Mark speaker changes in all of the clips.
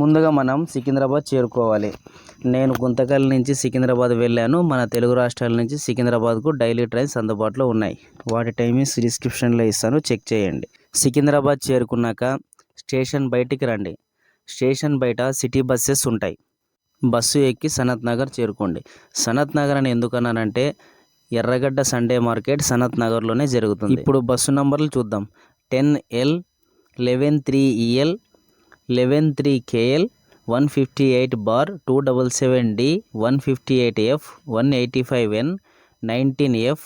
Speaker 1: ముందుగా మనం సికింద్రాబాద్ చేరుకోవాలి. నేను గుంతకల్ నుంచి సికింద్రాబాద్ వెళ్ళాను. మన తెలుగు రాష్ట్రాల నుంచి సికింద్రాబాద్కు డైలీ ట్రైన్స్ అందుబాటులో ఉన్నాయి. వాటి టైమింగ్స్ డిస్క్రిప్షన్లో ఇస్తాను, చెక్ చేయండి. సికింద్రాబాద్ చేరుకున్నాక స్టేషన్ బయటికి రండి. స్టేషన్ బయట సిటీ బస్సెస్ ఉంటాయి. బస్సు ఎక్కి సనత్ నగర్ చేరుకోండి. సనత్ నగర్ అని ఎందుకన్నానంటే ఎర్రగడ్డ సండే మార్కెట్ సనత్ నగర్లోనే జరుగుతుంది. ఇప్పుడు బస్సు నంబర్లు చూద్దాం. 10L, 11-3EL, 11-3KL, 158 277D, 158F, 185N, 19F,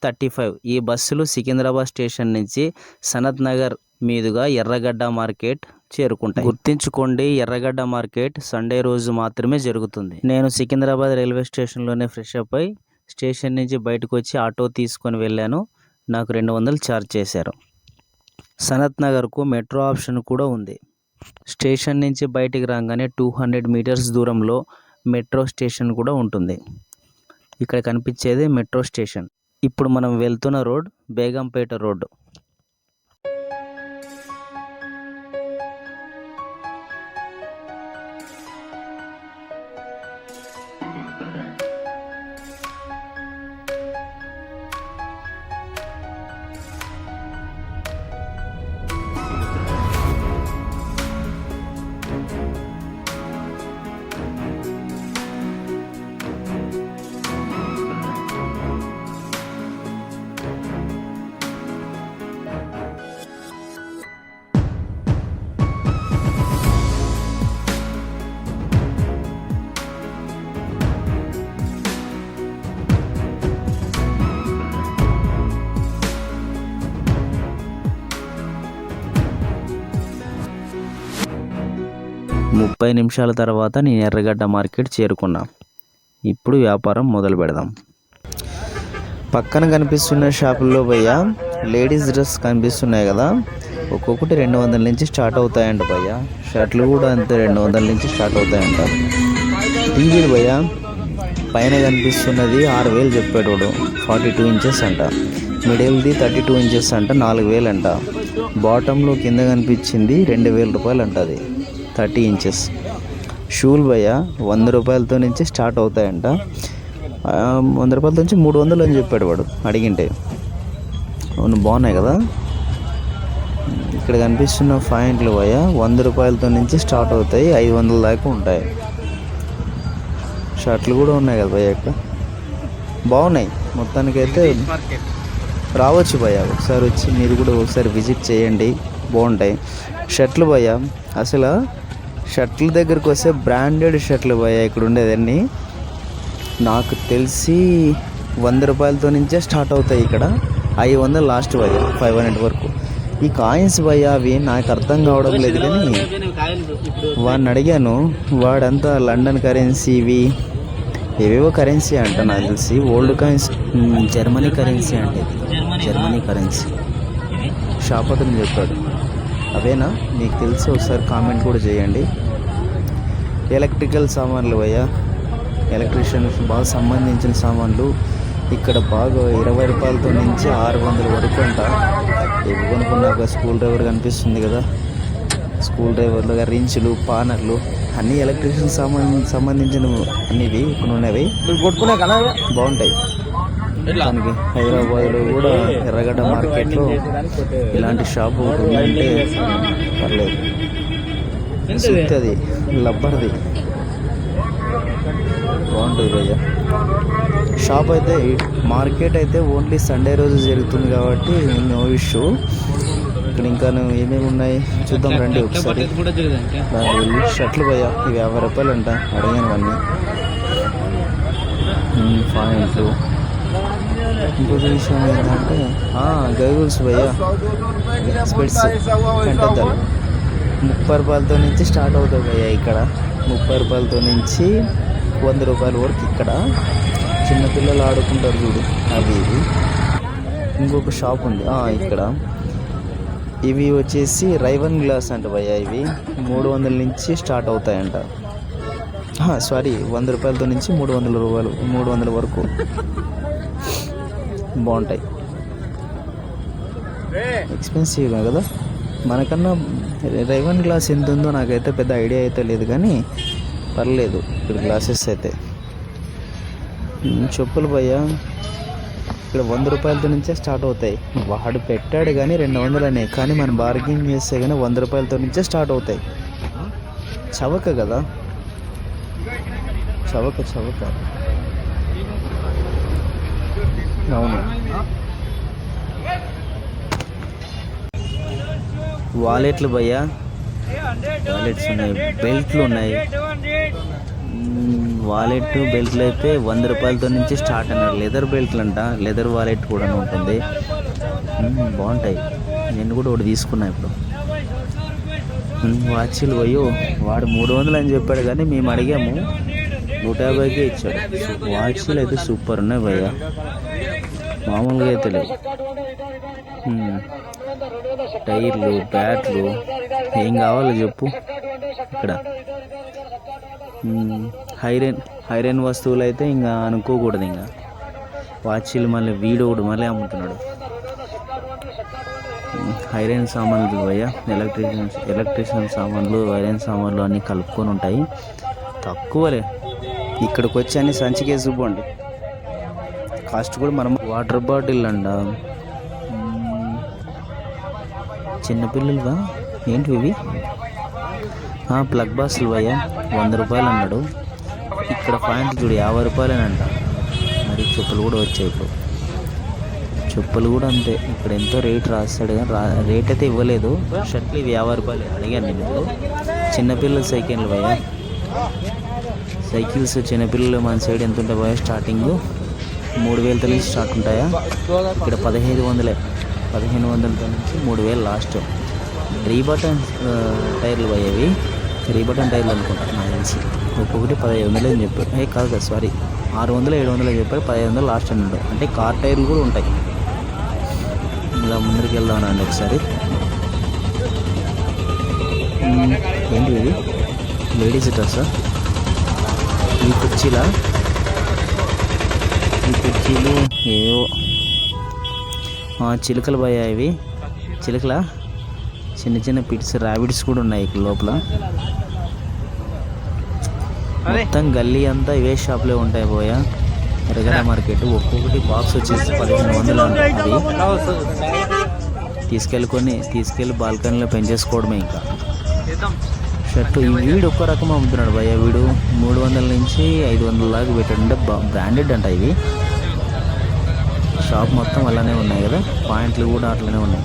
Speaker 1: 35. ఈ బస్సులు సికింద్రాబాద్ స్టేషన్ నుంచి సనత్ నగర్ మీదుగా ఎర్రగడ్డ మార్కెట్ చేరుకుంటాయి. గుర్తుంచుకోండి, ఎర్రగడ్డ మార్కెట్ సండే రోజు మాత్రమే జరుగుతుంది. నేను సికింద్రాబాద్ రైల్వే స్టేషన్లోనే ఫ్రెష్ అప్ అయి స్టేషన్ నుంచి బయటకు వచ్చి ఆటో తీసుకొని వెళ్ళాను. నాకు 200 ఛార్జ్ చేశారు. సనత్ నగర్కు మెట్రో ఆప్షన్ కూడా ఉంది. స్టేషన్ నుంచి బయటికి రాగానే 200 మీటర్స్ దూరంలో మెట్రో స్టేషన్ కూడా ఉంటుంది. ఇక్కడ కనిపించేది మెట్రో స్టేషన్. ఇప్పుడు మనం వెళ్తున్న రోడ్ బేగంపేట రోడ్డు. ముప్పై నిమిషాల తర్వాత నేను ఎర్రగడ్డ మార్కెట్ చేరుకున్నా. ఇప్పుడు వ్యాపారం మొదలు పెడదాం. పక్కన కనిపిస్తున్న షాపుల్లో భయ్యా లేడీస్ డ్రెస్ కనిపిస్తున్నాయి కదా, ఒక్కొక్కటి 200 నుంచి స్టార్ట్ అవుతాయంట భయ్యా. షర్ట్లు కూడా అంతే 200 నుంచి స్టార్ట్ అవుతాయంట. టీవీలు భయ్యా పైన కనిపిస్తున్నది 6000 చెప్పేటోడు, 42 ఇంచెస్ అంట. మిడిల్ది 32 ఇంచెస్ అంట, 4000 అంట. బాటంలో కింద కనిపించింది 2000 రూపాయలు అంట, అది 30 ఇంచెస్. షూలు భయ్య 100 రూపాయలతో నుంచి స్టార్ట్ అవుతాయంట. 100 రూపాయలతో నుంచి 300 అని చెప్పాడు వాడు అడిగింటే. అవును, బాగున్నాయి కదా. ఇక్కడ కనిపిస్తున్న పాయింట్లు భయ్య 100 రూపాయలతో నుంచి స్టార్ట్ అవుతాయి, 500 దాకా ఉంటాయి. షర్ట్లు కూడా ఉన్నాయి కదా భయ్య, ఇక్కడ బాగున్నాయి. మొత్తానికైతే రావచ్చు భయ్య, ఒకసారి వచ్చి మీరు కూడా ఒకసారి విజిట్ చేయండి, బాగుంటాయి షర్ట్లు భయ్య. అసలు షర్ట్ల దగ్గరకు వస్తే బ్రాండెడ్ షర్ట్లు భయ్య ఇక్కడ ఉండేదన్నీ. నాకు తెలిసి 100 రూపాయలతో నుంచే స్టార్ట్ అవుతాయి ఇక్కడ, 500 లాస్ట్ భయ్య, 500 వరకు. ఈ కాయిన్స్ భయ్య అవి నాకు అర్థం కావడం లేదు, కానీ వాడిని అడిగాను, వాడంతా లండన్ కరెన్సీ ఇవి ఏవేవో కరెన్సీ అంట, నాకు తెలిసి ఓల్డ్ కాయిన్స్, జర్మనీ కరెన్సీ అంటే, జర్మనీ కరెన్సీ షాప్ అతను చెప్పాడు. అవేనా మీకు తెలిసి ఒకసారి కామెంట్ కూడా చేయండి. ఎలక్ట్రికల్ సామాన్లు భయ్య, ఎలక్ట్రీషియన్స్ బాగా సంబంధించిన సామాన్లు ఇక్కడ బాగా 20 రూపాయలతో నుంచి 600 వరకు అంట. ఇవి కొనుక్కున్నాక స్కూల్ డ్రైవర్ కనిపిస్తుంది కదా, స్కూల్ డ్రైవర్లుగా రించులు, పానర్లు అన్నీ ఎలక్ట్రీషియన్ సంబంధించిన అన్నివి ఇక్కడ ఉన్నవి, బాగుంటాయి. దానికి హైదరాబాద్లో కూడా ఎర్రగడ్డ మార్కెట్లో ఇలాంటి షాపు ఒకటి ఉందంటే పర్లేదు. సుత్తది లబ్బర్ది బాగుంటుంది భయ్య. షాప్ అయితే మార్కెట్ అయితే ఓన్లీ సండే రోజు జరుగుతుంది కాబట్టి నో ఇష్యూ. ఇక్కడ ఇంకా ఏమేమి ఉన్నాయి చూద్దాం రండి ఒకసారి. షర్ట్లు భయ్య ఇవి 50 రూపాయలు అంట, అడిగాను అన్నీ. పాయింట్లు. ఇంకొక విషయం ఏంటంటే గైగుల్స్ భయ్య, స్పెట్స్, కంటద్దాలు 30 రూపాయలతో నుంచి స్టార్ట్ అవుతాయి భయ్య ఇక్కడ. 30 రూపాయలతో నుంచి 100 రూపాయల వరకు ఇక్కడ. చిన్నపిల్లలు ఆడుకుంటారు చూడు అవి ఇవి. ఇంకొక షాప్ ఉంది ఇక్కడ. ఇవి వచ్చేసి రైవన్ గ్లాస్ అంట భయ్య, ఇవి 300 నుంచి స్టార్ట్ అవుతాయంట. సారీ 100 రూపాయలతో నుంచి 300 వరకు బాగుంటాయి. ఎక్స్పెన్సివ్ కదా. మనకన్నా రైవన్ గ్లాస్ ఎంత ఉందో నాకైతే పెద్ద ఐడియా అయితే లేదు, కానీ పర్లేదు ఇక్కడ గ్లాసెస్ అయితే. చెప్పులు భయ్యా ఇక్కడ 100 రూపాయలతో నుంచే స్టార్ట్ అవుతాయి. వాడు పెట్టాడు కానీ 200 కానీ మనం బార్గెన్ చేస్తే కానీ 100 రూపాయలతో నుంచే స్టార్ట్ అవుతాయి. చవక కదా, చవక అవును. వాలెట్లు భయ్యా, వాలెట్స్ ఉన్నాయి, బెల్ట్లు ఉన్నాయి. వాలెట్ బెల్ట్లు అయితే 100 రూపాయలతో నుంచి స్టార్ట్ అన్నారు. లెదర్ బెల్ట్లు అంట, లెదర్ వాలెట్ కూడా ఉంటుంది. బాగుంటాయి. నేను కూడా ఒకటి తీసుకున్నా ఇప్పుడు. వాచీలు పోయో వాడు 300 అని చెప్పాడు, కానీ మేము అడిగాము 150కే ఇచ్చాడు. వాచీలు అయితే సూపర్ ఉన్నాయి భయ్యా, మామూలుగా అయితే లేవు. టైర్లు, బ్యాట్లు, ఏం కావాలో చెప్పు. ఇక్కడ హైరన్ వస్తువులు అయితే ఇంకా అనుకోకూడదు. ఇంకా వాచీలు మళ్ళీ వీడోడు మళ్ళీ అమ్ముతున్నాడు. ఐరన్ సామాన్లు భయ్యా, ఎలక్ట్రీషియన్ సామాన్లు, ఐరన్ సామాన్లు అన్నీ కలుపుకొని ఉంటాయి. తక్కువలే. ఇక్కడికి వచ్చి అన్ని సంచికేసి చూపండి. కాస్ట్ కూడా మనం. వాటర్ బాటిల్ అంట, చిన్నపిల్లలుగా ఏంటి ఇవి? ప్లగ్ బాక్సులు భయ్యా 100 రూపాయలు అన్నాడు. ఇక్కడ పాయింట్లు చూడు 50 రూపాయలేనంట. మరి చెప్పులు కూడా వచ్చాయి ఇప్పుడు. చెప్పులు కూడా అంతే, ఇక్కడ ఎంతో రేట్ రాస్తాడు కానీ రేట్ అయితే ఇవ్వలేదు. షర్ట్లు ఇవి 50 రూపాయలు అడిగాను నేను ఇప్పుడు. చిన్నపిల్లల సైకిళ్ళు భయ్యా, సైకిల్స్ చిన్నపిల్లలు మన సైడ్ ఎంత ఉంటాయి భయ్యా? స్టార్టింగ్ 3000తో నుంచి స్టార్ట్ ఉంటాయా? ఇక్కడ 1500 నుంచి 3000 లాస్ట్. రీబటన్ టైర్లు పోయేవి, రీబటన్ టైర్లు అనుకుంటా నాకు తెలిసి. ఒక్కొక్కటి 1500 అని చెప్పారు. కాదు కదా, సారీ 600 700 అని చెప్పారు. 1500 లాస్ట్ అన్నాడు. అంటే కార్ టైర్లు కూడా ఉంటాయి. ఇలా ముందరికి వెళ్దామనండి ఒకసారి. ఏంటి ఇది? లేడీస్ డ్రెస్సా? ఈ కుర్చీలు ఏవో చిలుకలు పోయా. ఇవి చిలుకల చిన్న చిన్న పిట్స్, ర్యాబిట్స్ కూడా ఉన్నాయి ఇక్కడ లోపల. మొత్తం గల్లీ అంతా ఇవే షాప్లే ఉంటాయి పోయా. ఎరగడ మార్కెట్. ఒక్కొక్కటి బాక్స్ వచ్చేసి 1500 అది. తీసుకెళ్ళి బాల్కనీలో పెంచేసుకోవడమే. ఇంకా షర్టు వీడు ఒక్క రకం అమ్ముతున్నాడు భయ్యా. వీడు 300 నుంచి 500 దాకా పెట్టాడు. బ్రాండెడ్ అంట ఇవి. షాప్ మొత్తం అలానే ఉన్నాయి కదా. పాయింట్లు కూడా అట్లనే ఉన్నాయి.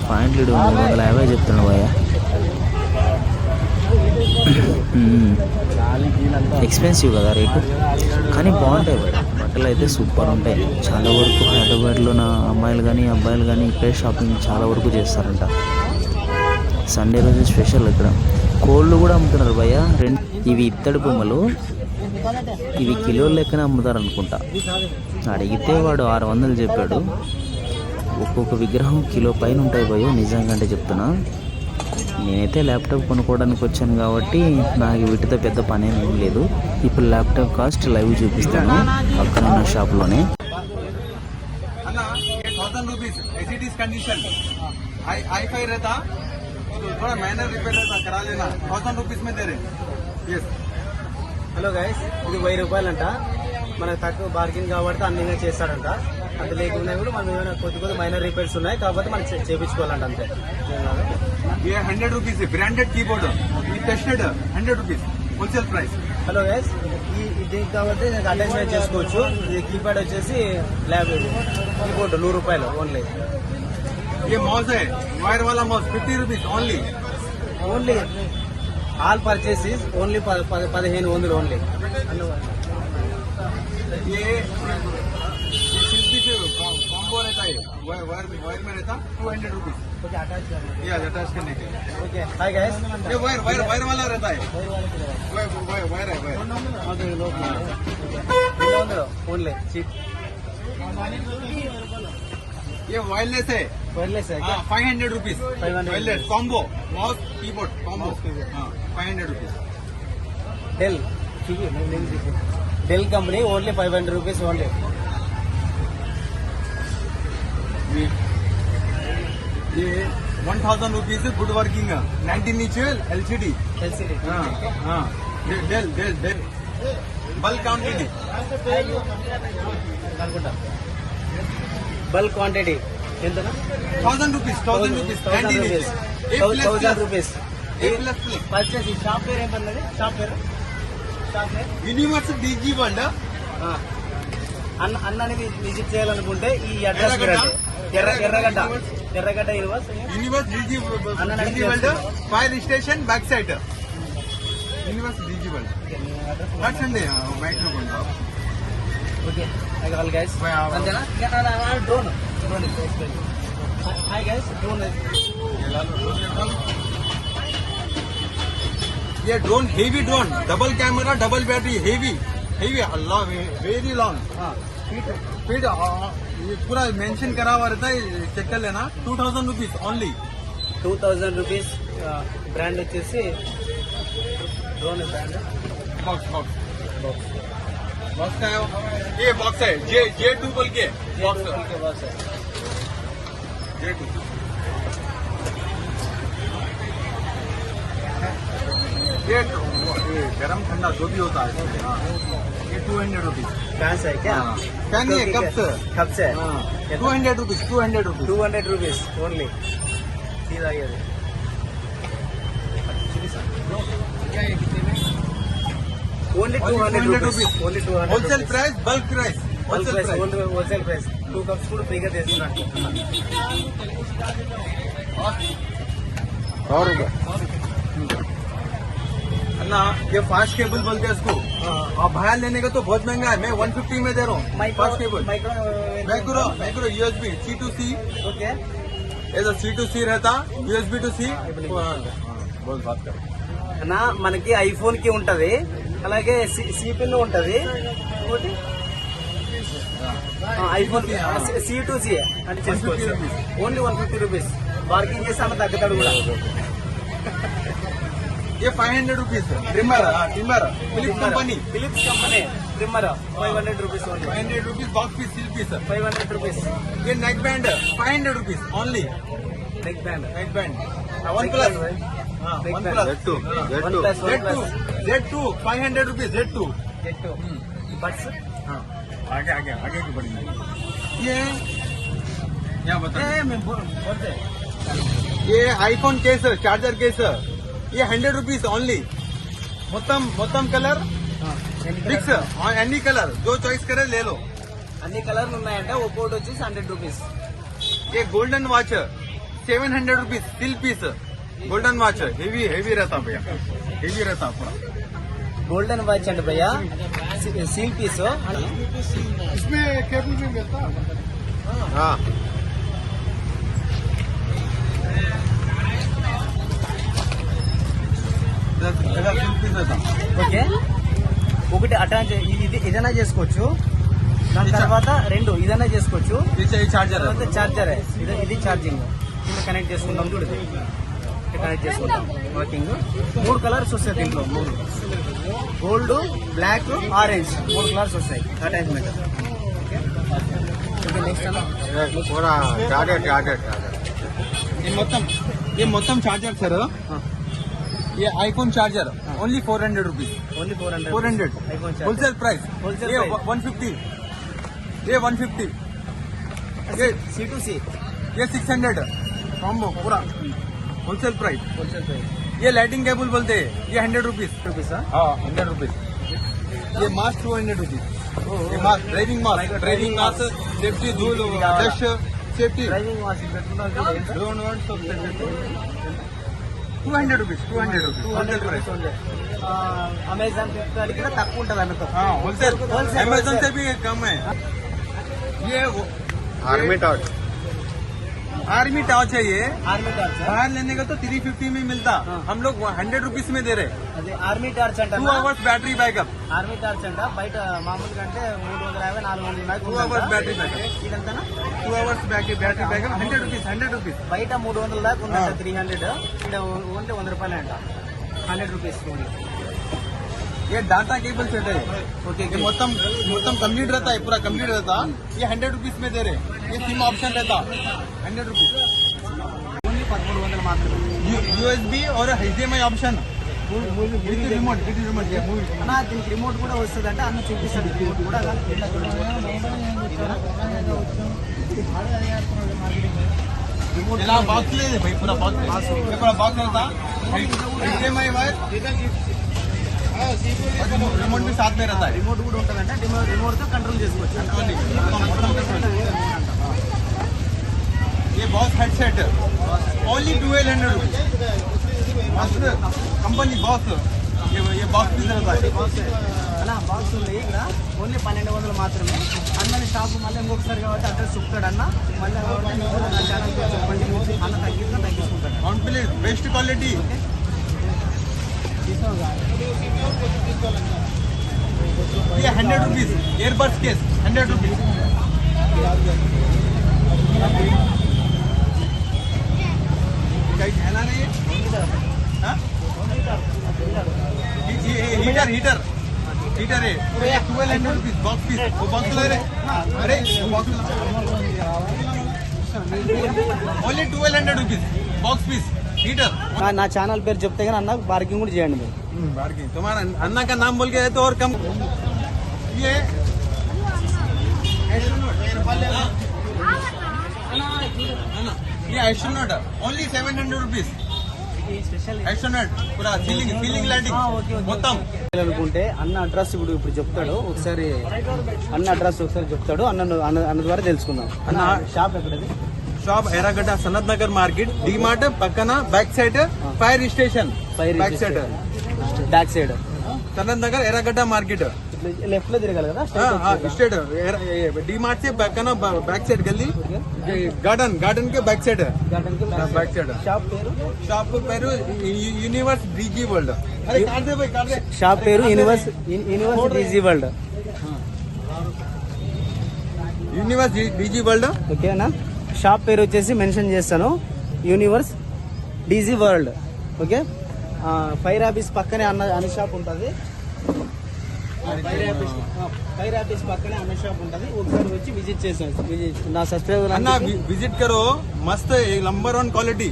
Speaker 1: పాయింట్లు 350 చెప్తున్నాడు భయ్యా. ఎక్స్పెన్సివ్ కదా రేటు, కానీ బాగుంటాయి బట్టలు అయితే సూపర్ ఉంటాయి. చాలా వరకు హైదరాబాద్లో నా అమ్మాయిలు కానీ అబ్బాయిలు కానీ ఇక్కడే షాపింగ్ చాలా వరకు చేస్తారంట. సండే రోజు స్పెషల్. ఇక్కడ కోళ్ళు కూడా అమ్ముతున్నారు భయ్య. ఇవి ఇత్తడి బొమ్మలు, ఇవి కిలోల లెక్కన అమ్ముతారు అనుకుంటా. అడిగితే వాడు 600 చెప్పాడు. ఒక్కొక్క విగ్రహం కిలో పైన ఉంటాయి భయ్య, నిజంగా అంటే చెప్తున్నా. నేనైతే ల్యాప్టాప్ కొనుక్కోవడానికి వచ్చాను కాబట్టి నాకు వీటితో పెద్ద పని ఏం లేదు. ఇప్పుడు ల్యాప్టాప్ కాస్ట్ లైవ్ చూపిస్తాను పక్కన ఉన్న షాప్లోనే.
Speaker 2: హలో గైస్, ఇది 1000 రూపాయలంట. మనకు తక్కువ బార్గెన్ కాబట్టి అన్ని చేస్తాడంట. అంత లేకుండా కూడా మనం ఏమైనా కొద్ది మైనర్ రిపేర్స్ ఉన్నాయి కాబట్టి మనం చేయించుకోవాలంట అంతే.
Speaker 3: 100 rupees branded keyboard, tested 100 rupees wholesale price.
Speaker 2: Hello guys, దీనికి కాబట్టి నేను అటాచ్మెంట్ చేసుకోవచ్చు. ఇది కీప్యాడ్ వచ్చేసి ల్యాబ్ కీబోర్డ్ 100 రూపాయలు ఓన్లీ.
Speaker 3: ये मॉस है, वायर वाला mouse 50 rupees only.
Speaker 2: Only all purchases only 1500 only.
Speaker 3: ये कॉम्बो रहता है, वायर में रहता 200 rupees.
Speaker 2: ఓకే, అటాచ్
Speaker 3: ये अटैच करने के लिए.
Speaker 2: ఓకే. హాయ్ గైస్,
Speaker 3: ये वायर वाला रहता है. वायर है वायर.
Speaker 2: Okay, only cheap.
Speaker 3: ये वायरलेस है,
Speaker 2: వైర్లెస్ है क्या?
Speaker 3: 500 rupees.
Speaker 2: 500
Speaker 3: wireless combo mouse keyboard combo. 500 rupees.
Speaker 2: Dell, ठीक है, Dell company only 500 rupees only.
Speaker 3: ये 1000 rupees good working 19 inch LCD.
Speaker 2: LCD
Speaker 3: Dell bulk quantity.
Speaker 2: అనుకుంటా బల్క్ క్వాంటిటీ ఎంతనా
Speaker 3: 1000 rupees 19 inch.
Speaker 2: 1000 rupees
Speaker 3: A plus plus.
Speaker 2: Purchase ఈ shop పేరు ఏమన్నది shop పేరు
Speaker 3: Universe DG World.
Speaker 2: అన్నని విజిట్ చేయాలనుకుంటే ఈ అడ్రస్ ఎర్రగడ్డ
Speaker 3: Universe DG World. Fire station back side. Universe DG World. What's Sunday? Microphone.
Speaker 2: Okay all guys అంతేనా డ్రోన్ హాయ్ గైస్ డ్రోన్
Speaker 3: ये drone heavy drone double camera double battery heavy अल्लाह very long speed ये पूरा mention करा हुआ रहता है check कर लेना 2000 rupees ओनली
Speaker 2: 2000 రూపీస్ బ్రాండ్ వచ్చేసి డ్రోన్ బ్రాండ్
Speaker 3: बॉक्स का है ये बॉक्स है J2 बोल के बॉक्स J2 ये गरम ठंडा जो भी होता है ये 200 rupees
Speaker 2: ఫ్యాన్స్ है क्या
Speaker 3: फैन नहीं है
Speaker 2: कब से
Speaker 3: 200 rupees 200 rupees
Speaker 2: 200 రూపీస్ ఓన్లీ सीधा ये only 200 rupees only 200
Speaker 3: wholesale price bulk price
Speaker 2: wholesale price 2 cups కూడా ఫ్రీగా తెస్తున్నట్టు
Speaker 3: अन्ना ये फास्ट केबल बोलते हैं इसको आप बाहर लेने का तो बहुत महंगा है मैं 150 में दे रहा हूँ fast cable micro USB C2C
Speaker 2: okay
Speaker 3: ऐसा C2C रहता USB to C बोल बात कर
Speaker 2: అన్న మనకి ఐఫోన్ కి ఉంటది అలాగే సిపిన్ ఉంటది ఇంకోటి ఐఫోన్ సి టు సి అంటే చేసుకోవచ్చు ఓన్లీ 150 రూపీస్ బార్గింగ్ చేసి అన్న తగ్గుతాడు కూడా
Speaker 3: ये 500 rupees trimmer Philips company
Speaker 2: trimmer 500 rupees only
Speaker 3: 500 rupees box piece seal piece
Speaker 2: 500 rupees
Speaker 3: ये neck band 500 rupees only
Speaker 2: neck band
Speaker 3: neck band one plus one plus Z2 500 rupees Z2
Speaker 2: buds
Speaker 3: आगे की बढ़ी ये क्या बता ये आईफोन केस चार्जर केस ये 100 rupees only మొత్తం కలర్ ఫిక్స్ ఎనీ కలర్ जो चॉइस करे ले लो
Speaker 2: అన్ని కలర్లు ఉన్నాయంటే ఒక్కోటి వచ్చేసి 100 రూపీస్
Speaker 3: ये golden watch 700 rupees steel piece golden watch heavy रहता भैया हेवी रहता पूरा
Speaker 2: गोल्डन वॉच అంటే భయ్యా సీల్ పీస్
Speaker 3: इसमें केबल भी मिलता हाँ
Speaker 2: ఓకే ఒకటి అటాచ్ ఇది ఏదైనా చేసుకోవచ్చు దాని తర్వాత రెండు ఇదైనా చేసుకోవచ్చు
Speaker 3: చార్జర్
Speaker 2: తర్వాత చార్జర్ ఇది ఛార్జింగ్ కింద కనెక్ట్ చేసుకుంటాం చూడు కనెక్ట్ చేసుకుంటాం వర్కింగ్ 3 కలర్స్ వస్తాయి దీంట్లో 3 గోల్డ్ బ్లాక్ ఆరెంజ్ 3 కలర్స్ వస్తాయి అటాచ్మెంట్ నెక్స్ట్
Speaker 3: पूरा चार्जर ये మొత్తం चार्जर सर ये iPhone charger only 400 rupees
Speaker 2: only 400
Speaker 3: 400 wholesale price
Speaker 2: Wholesale
Speaker 3: ये
Speaker 2: price.
Speaker 3: 150 ये 150 ये
Speaker 2: C2C
Speaker 3: ये 600 कॉम्बो पूरा होलसेल प्राइस
Speaker 2: होलसेल प्राइस
Speaker 3: ये लाइटिंग केबल बोलते हैं ये 100 rupees
Speaker 2: रुपीस
Speaker 3: हाँ 100 rupees ये मास्क 200 rupees ये मास्क ड्राइविंग मास्क सेफ्टी धूल डस्ट सेफ्टी
Speaker 2: డ్రైవింగ్ వాష్ పెట్టుకున్నాను
Speaker 3: ड्रोन वन सब 200 rupees wholesale price
Speaker 2: Amazon Flipkart की तक अन्न
Speaker 3: हाँ होलसेल अमेजोन से भी कम है ये आर्मी टॉर्च है ये
Speaker 2: आर्मी टार्च
Speaker 3: बाहर लेने का तो 350 में मिलता हम लोग 100 rupees में दे रहे
Speaker 2: अదే ఆర్మీ టార్చ్ అంట
Speaker 3: 2 hours battery backup
Speaker 2: army torch అంట బయట మామూలుగా అంటే 350 400
Speaker 3: 2 hours बैटरी बैकअप
Speaker 2: ఇదంతా
Speaker 3: 2 hours बैटरी बैकअप 100 rupees
Speaker 2: బయట 300 దాకా ఉందంట 300 ఇక్కడ ఓన్లీ 100 రూపాయలే అంట 100 రూపీస్
Speaker 3: ये डाटा केबल सेट है
Speaker 2: ఓకే
Speaker 3: ये मोतम कंप्लीट रहता है पूरा कंप्लीट रहता ये 100 rupees में दे रहे ये सिम ऑप्शन रहता 100 rupees
Speaker 2: ఓన్లీ 13 300 మాత్రమే.
Speaker 3: USB or HDMI option. With remote.
Speaker 2: అన్న దీనికి రిమోట్ కూడా వస్తుందంటే అన్న చూపిస్తాడు రిమోట్ కూడా.
Speaker 3: ఇలా బాక్స్ లేదు भाई पूरा बॉक्स रहता HDMI वायर रिमोट भी साथ में रहता है.
Speaker 2: రిమోట్ కూడా ఉంటుందంటే రిమోట్ తో కంట్రోల్ చేసుకోవచ్చు.
Speaker 3: ये box headset only 1200 rupees. Company box ये बॉक्स भी रहता है.
Speaker 2: అలా బాక్స్ ఉంది ఇక్కడ ఓన్లీ 1200 మాత్రమే. అన్నని షాప్ మళ్ళీ ఇంకొకసారి కాబట్టి అడ్రస్ చెప్తాడు అన్న. మళ్ళీ నా ఛానల్ చెప్పండి అన్న తగ్గించుకుంటాడు.
Speaker 3: Complete best quality. ये 100 रुपीज एयरबड्स केस 100 रुपीज. कहना नहीं है हीटर है 1200 रुपीज बॉक्स पीस. वो बॉक्स ले रहे अरे box only 1200 rupees box piece heater.
Speaker 2: నా ఛానల్ పేరు చెప్తే కానీ అన్న పార్కింగ్ కూడా చేయండి మీరు.
Speaker 3: तुम्हारा अन्ना का नाम बोल के तो और कम. ये एस्ट्रोनॉट ओनली 700 रुपीज. एस्ट्रोनॉट पूरा सीलिंग लाइटिंग మొత్తం.
Speaker 2: అనుకుంటే అన్న అడ్రస్ ఇప్పుడు చెప్తాడు. ఒకసారి అన్న అడ్రస్ ఒకసారి చెప్తాడు. అన్న ద్వారా తెలుసుకుందాం. అన్న షాప్ ఎక్కడది?
Speaker 3: షాప్ ఎర్రగడ్డ సనత్ నగర్ మార్కెట్ డిమార్ట్ పక్కన back side fire station back side Sanath Nagar ఎర్రగడ్డ మార్కెట్
Speaker 2: లెఫ్ట్ లో తిరగాలి కదా
Speaker 3: स्टेट डीमार्ट से बैक साइड गली गार्डन के बैक साइड షాప్ పేరు యూనివర్స్ డీజీ వరల్డ్.
Speaker 2: షాప్ పేరు universe DG world.
Speaker 3: Universe DG world
Speaker 2: ఓకేనా? షాప్ పేరు వచ్చేసి మెన్షన్ చేస్తాను universe DG world. Okay fire office పక్కనే అన్న షాప్ ఉంటుంది. ఫైర్ ఆఫీస్ పక్కనే అన్న షాప్ ఉంటుంది. ఒకసారి వచ్చి విజిట్ చేసాను. నా సబ్స్క్రైబర్
Speaker 3: అన్న విజిట్ కరో మస్త్ నంబర్ 1 క్వాలిటీ.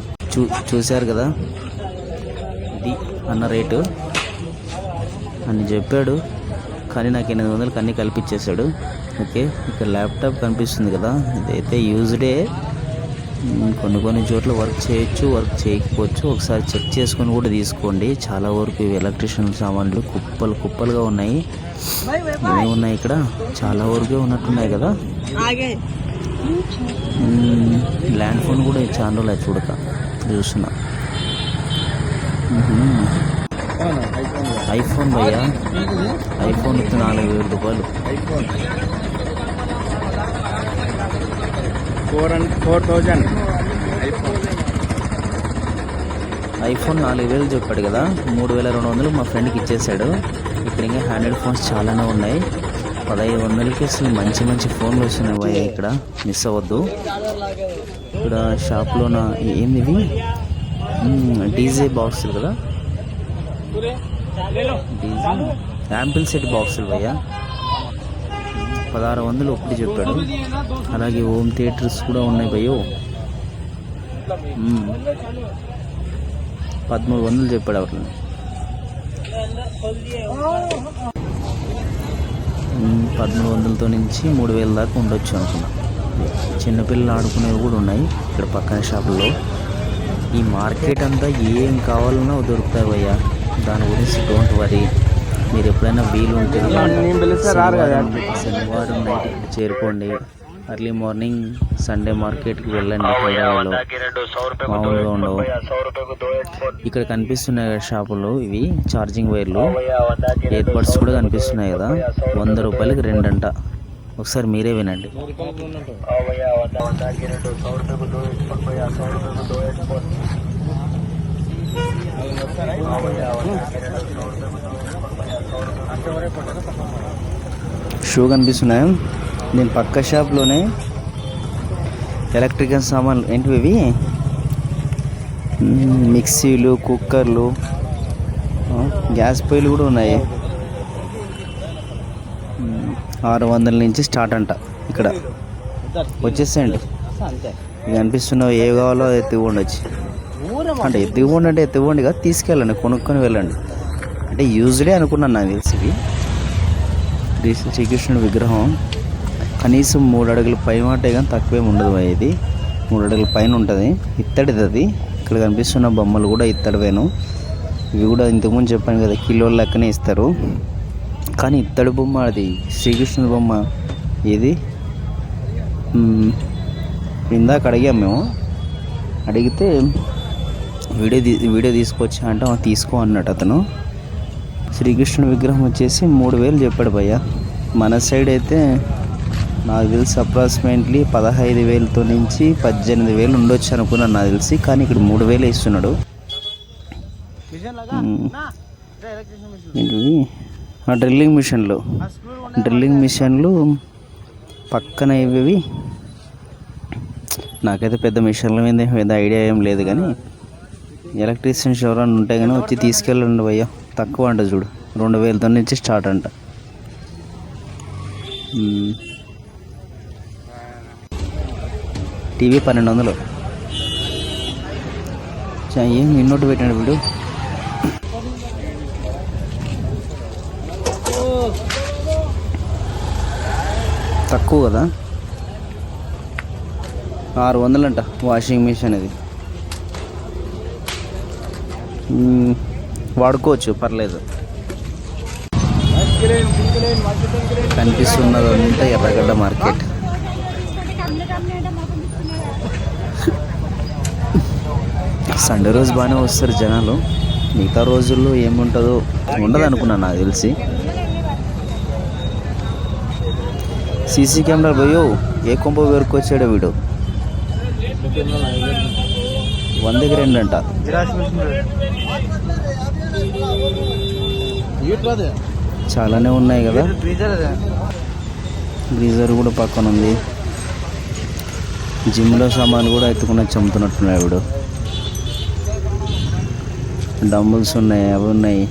Speaker 1: చూశారు కదా ఇది అన్న రేటు అని చెప్పాడు, కానీ నాకు 800 అన్నీ కల్పించేశాడు. ఓకే ఇక్కడ ల్యాప్టాప్ కనిపిస్తుంది కదా, ఇదైతే యూజ్డే. కొన్ని చోట్ల వర్క్ చేయొచ్చు, వర్క్ చేయకపోవచ్చు. ఒకసారి చెక్ చేసుకొని కూడా తీసుకోండి. చాలా వరకు ఇవి ఎలక్ట్రిషియన్ సామాన్లు కుప్పలుగా ఉన్నాయి. ఏమున్నాయి ఇక్కడ చాలా వరకే ఉన్నట్టున్నాయి కదా. ల్యాండ్ ఫోన్ కూడా చాలా రోజులు చూడక చూస్తున్నా. ఐఫోన్ భయ్యా, ఐఫోన్ వచ్చి 4000 రూపాయలు.
Speaker 2: 4000
Speaker 1: ఐఫోన్ 4000 చెప్పాడు కదా, 3200 మా ఫ్రెండ్కి ఇచ్చేసాడు. ఇక్కడ ఇంకా హ్యాండ్రెడ్ ఫోన్స్ చాలానే ఉన్నాయి. 1500కి అసలు మంచి ఫోన్లు వస్తున్నాయి భయ్యా. ఇక్కడ మిస్ అవ్వద్దు. ఇక్కడ షాప్లోన ఏంది డీజే బాక్సులు కదా, డీజే యాంపిల్ సెట్ బాక్సులు భయ్యా. 1600 ఒకటి చెప్పాడు. అలాగే హోమ్ థియేటర్స్ కూడా ఉన్నాయి భయ్యో. 1300 చెప్పాడు అట్లా. 1300తో నుంచి 3000 దాకా ఉండొచ్చు అనుకున్నా. చిన్నపిల్లలు ఆడుకునేవి కూడా ఉన్నాయి ఇక్కడ పక్కన షాపుల్లో. ఈ మార్కెట్ అంతా ఏం కావాలన్నా దొరుకుతాయి భయ్యా. దాని గురించి డోంట్ వరీ. మీరు ఎప్పుడైనా వీలుంటే శనివారం నైట్ ఇక్కడ చేరుకోండి. ఎర్లీ మార్నింగ్ సండే మార్కెట్కి వెళ్ళండి. హైదరాబాద్లో మామూలుగా ఉండవు. ఇక్కడ కనిపిస్తున్నాయి కదా షాపులు, ఇవి ఛార్జింగ్ వైర్లు, ఇయర్ బడ్స్ కూడా కనిపిస్తున్నాయి కదా. 100 రూపాయలకి 2 అంట. ఒకసారి మీరే వినండి. షూ కనిపిస్తున్నాయి. నేను పక్క షాప్లోనే ఎలక్ట్రికల్ సామాన్లు ఏంటివి ఇవి మిక్సీలు, కుక్కర్లు, గ్యాస్ పొయ్యిలు కూడా ఉన్నాయి. 600 నుంచి స్టార్ట్ అంట. ఇక్కడ వచ్చేసేయండి. ఇక అనిపిస్తున్నావు ఏ కావాలో అయితే ఉండొచ్చు. అంటే ఎత్తుకుపోండి అంటే ఎత్తుకుపోండిగా తీసుకెళ్ళండి, కొనుక్కొని వెళ్ళండి. అంటే యూజ్డే అనుకున్నాను నాకు తెలిసి ఇవి. శ్రీకృష్ణుడి విగ్రహం కనీసం 3 అడుగుల పై మాటే కానీ తక్కువేం ఉండదు భయ్యా. ఇది 3 అడుగుల పైన ఉంటుంది. ఇత్తడిది అది. ఇక్కడ కనిపిస్తున్న బొమ్మలు కూడా ఇత్తడివేను. ఇవి కూడా ఇంతకుముందు చెప్పాను కదా, కిలోల లెక్కనే ఇస్తారు. కానీ ఇత్తడి బొమ్మ అది, శ్రీకృష్ణుడి బొమ్మ ఇది. ఇందాక అడిగాం మేము, అడిగితే వీడియో తీసుకొచ్చా అంటే తీసుకో అన్నట్టు అతను. శ్రీకృష్ణుడి విగ్రహం వచ్చేసి 3000 చెప్పాడు భయ్య. మన సైడ్ అయితే నాకు తెలిసి అప్రాక్సిమేట్లీ 15,000తో నుంచి 18,000 ఉండొచ్చు అనుకున్నాను నాకు తెలిసి. కానీ ఇక్కడ 3,000 ఇస్తున్నాడు. ఏంటివి డ్రిల్లింగ్ మిషన్లు పక్కన ఇవి. నాకైతే పెద్ద మిషన్ల మీద ఐడియా ఏం లేదు, కానీ ఎలక్ట్రీషియన్స్ ఎవరైనా ఉంటే కానీ వచ్చి తీసుకెళ్ళండి భయ్య. తక్కువ అంట చూడు, 2,000తో నుంచి స్టార్ట్ అంట. టీవీ 1200. ఏం ఇన్నోటి పెట్టాడు వీడు. తక్కువ కదా, 600 అంట వాషింగ్ మిషన్. అది వాడుకోవచ్చు, పర్లేదు. కనిపిస్తున్నదంతా ఎర్రగడ్డ మార్కెట్. సండే రోజు బాగానే వస్తారు జనాలు. మిగతా రోజుల్లో ఏముంటుందో ఉండదు అనుకున్నాను నాకు తెలిసి. సీసీ కెమెరా పోయో ఏ కొంప వేరుకొచ్చాడో వీడు. 100కి 2 అంట. చాలానే ఉన్నాయి కదా. గ్రీజర్ కూడా పక్కన ఉంది. జిమ్లో సామాన్లు కూడా ఎత్తుకున్న చమ్ముతున్నట్టున్నాయి వీడు. డంబుల్స్ ఉన్నాయి, అవి ఉన్నాయి,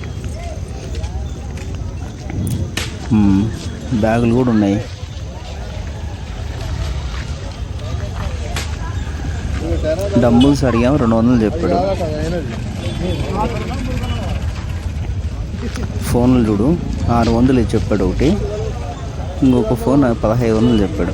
Speaker 1: బ్యాగులు కూడా ఉన్నాయి. డంబుల్స్ అడిగాము, 200 చెప్పాడు. ఫోన్లు చూడు, 600 చెప్పాడు ఒకటి. ఇంకొక ఫోన్ 1500 చెప్పాడు.